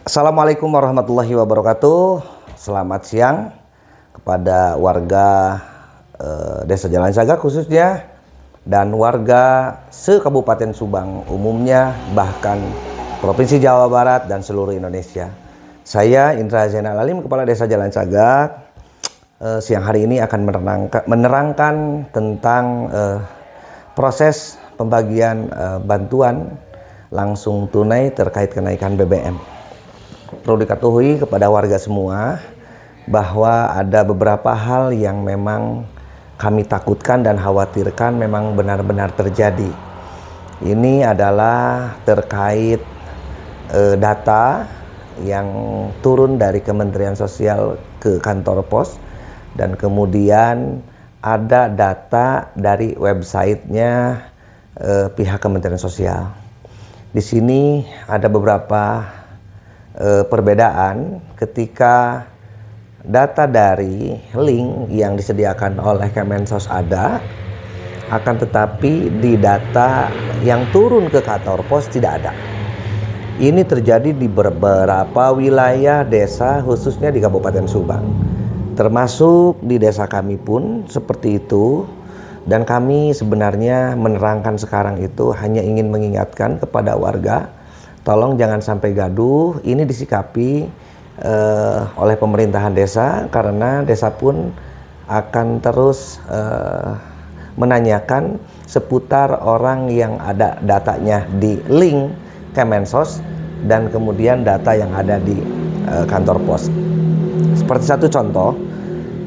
Assalamualaikum warahmatullahi wabarakatuh. Selamat siang kepada warga Desa Jalan Sagak khususnya dan warga se-Kabupaten Subang umumnya, bahkan Provinsi Jawa Barat dan seluruh Indonesia. Saya Indra Zainal Alim, Kepala Desa Jalan Sagak. Siang hari ini akan menerangkan tentang proses pembagian bantuan langsung tunai terkait kenaikan BBM. Perlu diketahui kepada warga semua bahwa ada beberapa hal yang memang kami takutkan dan khawatirkan memang benar-benar terjadi. Ini adalah terkait data yang turun dari Kementerian Sosial ke kantor pos, dan kemudian ada data dari websitenya pihak Kementerian Sosial. Di sini ada beberapa perbedaan ketika data dari link yang disediakan oleh Kemensos ada, akan tetapi di data yang turun ke kantor pos tidak ada. Ini terjadi di beberapa wilayah desa khususnya di Kabupaten Subang, termasuk di desa kami pun seperti itu. Dan kami sebenarnya menerangkan sekarang itu hanya ingin mengingatkan kepada warga, tolong jangan sampai gaduh. Ini disikapi oleh pemerintahan desa, karena desa pun akan terus menanyakan seputar orang yang ada datanya di link Kemensos dan kemudian data yang ada di kantor pos. Seperti satu contoh,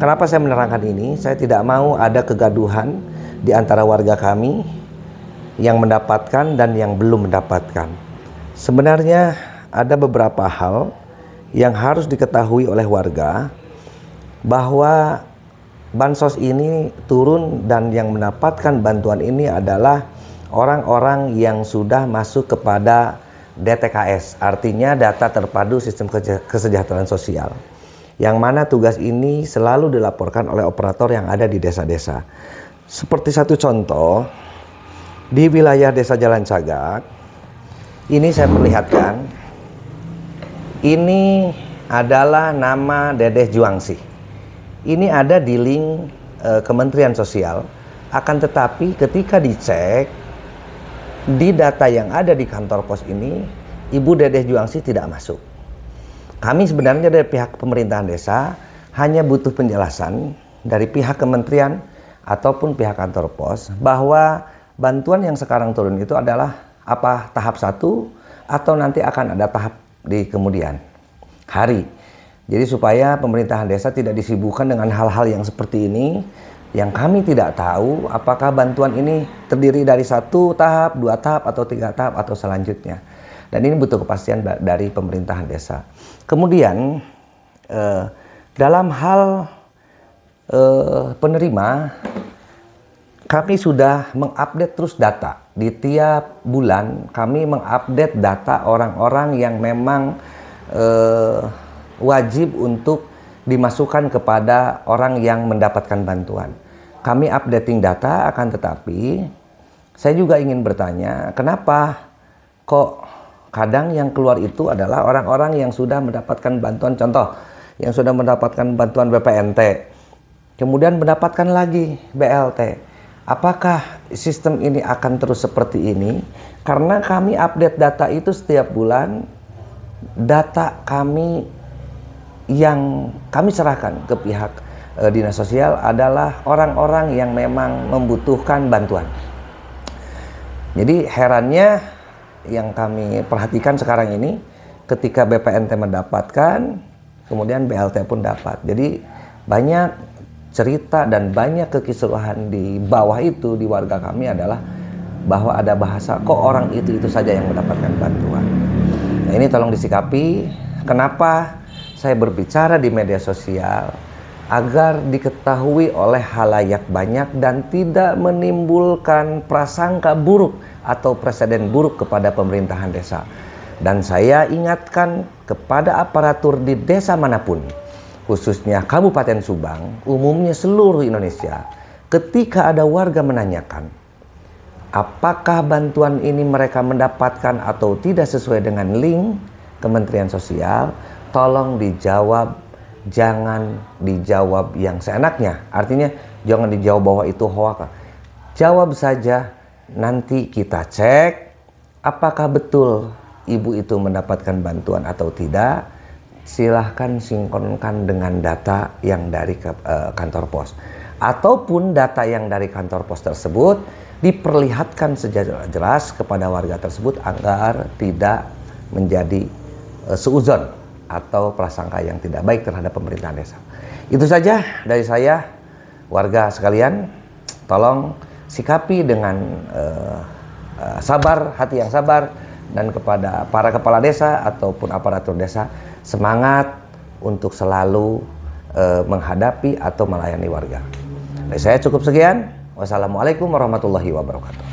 kenapa saya menerangkan ini? Saya tidak mau ada kegaduhan di antara warga kami yang mendapatkan dan yang belum mendapatkan. Sebenarnya ada beberapa hal yang harus diketahui oleh warga, bahwa bansos ini turun dan yang mendapatkan bantuan ini adalah orang-orang yang sudah masuk kepada DTKS, artinya data terpadu sistem kesejahteraan sosial, yang mana tugas ini selalu dilaporkan oleh operator yang ada di desa-desa. Seperti satu contoh, di wilayah Desa Jalan Sagak, ini saya perlihatkan, ini adalah nama Dedeh Juangsi. Ini ada di link Kementerian Sosial, akan tetapi ketika dicek di data yang ada di kantor pos ini, Ibu Dedeh Juangsi tidak masuk. Kami sebenarnya dari pihak pemerintahan desa hanya butuh penjelasan dari pihak kementerian ataupun pihak kantor pos bahwa bantuan yang sekarang turun itu adalah apa, tahap 1 atau nanti akan ada tahap di kemudian hari. Jadi supaya pemerintahan desa tidak disibukkan dengan hal-hal yang seperti ini, yang kami tidak tahu apakah bantuan ini terdiri dari 1 tahap, 2 tahap, atau 3 tahap, atau selanjutnya. Dan ini butuh kepastian dari pemerintahan desa. Kemudian dalam hal penerima, kami sudah mengupdate terus data. Di tiap bulan kami mengupdate data orang-orang yang memang wajib untuk dimasukkan kepada orang yang mendapatkan bantuan. Kami updating data, akan tetapi saya juga ingin bertanya, kenapa kok kadang yang keluar itu adalah orang-orang yang sudah mendapatkan bantuan, contoh yang sudah mendapatkan bantuan BPNT, kemudian mendapatkan lagi BLT. Apakah sistem ini akan terus seperti ini? Karena kami update data itu setiap bulan. Data kami yang kami serahkan ke pihak dinas sosial adalah orang-orang yang memang membutuhkan bantuan. Jadi herannya yang kami perhatikan sekarang ini, ketika BPNT mendapatkan, kemudian BLT pun dapat. Jadi banyak cerita dan banyak kekisruhan di bawah itu, di warga kami adalah bahwa ada bahasa kok orang itu saja yang mendapatkan bantuan. Nah, ini tolong disikapi. Kenapa saya berbicara di media sosial? Agar diketahui oleh halayak banyak dan tidak menimbulkan prasangka buruk atau presiden buruk kepada pemerintahan desa. Dan saya ingatkan kepada aparatur di desa manapun, khususnya Kabupaten Subang, umumnya seluruh Indonesia, ketika ada warga menanyakan apakah bantuan ini mereka mendapatkan atau tidak sesuai dengan link Kementerian Sosial, tolong dijawab, jangan dijawab yang seenaknya. Artinya jangan dijawab bahwa itu hoax. Jawab saja, nanti kita cek apakah betul ibu itu mendapatkan bantuan atau tidak. Silahkan sinkronkan dengan data yang dari kantor pos. Ataupun data yang dari kantor pos tersebut diperlihatkan secara jelas kepada warga tersebut agar tidak menjadi suudzon atau prasangka yang tidak baik terhadap pemerintahan desa. Itu saja dari saya, warga sekalian, tolong sikapi dengan sabar, hati yang sabar, dan kepada para kepala desa ataupun aparatur desa, semangat untuk selalu menghadapi atau melayani warga. Dari saya cukup sekian. Wassalamualaikum warahmatullahi wabarakatuh.